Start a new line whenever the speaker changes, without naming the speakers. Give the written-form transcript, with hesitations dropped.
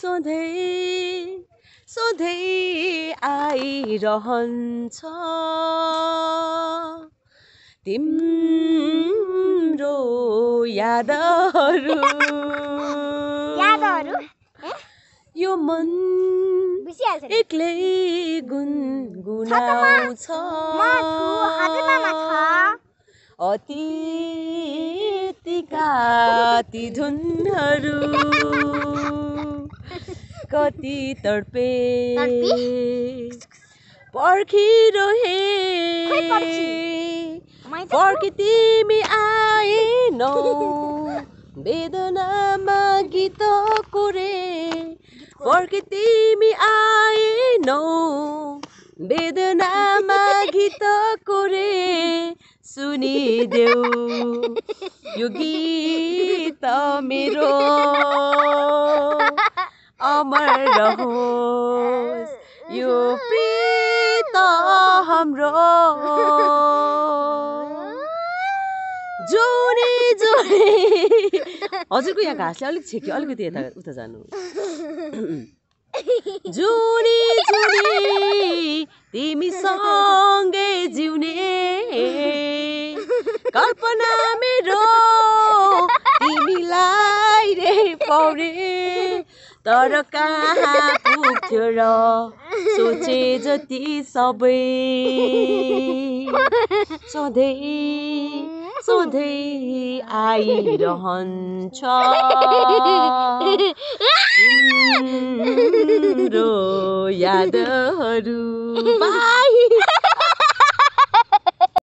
सधैँ सधैँ आइरहन्छ तिम्रो यादहरू यो मन एक्लै गुनगुनाउँछ अतीतका ती धुनहरू कति तडपे पर्खिरहे फर्की तिमी आएनौ वेदनामा गीत कोरे फर्की तिमी आएनौ वेदनामा गीत कोरे सुनिदेऊ यो गीत मेरो अमर रहोस् यो प्रीत हाम्रो जोडी जोडी हजुरको यहाँ घाँसले अलिक छेक्यो अलिकति यता उता जानु जोडी जोडी तिमीसँगै जिउने कल्पना मेरो तिमीलाई रे पौरे तर कहाँ पुग्थ्यो र सोचे जति सबै सधैँ सधैँ आइरहन्छ तिम्रो यादहरू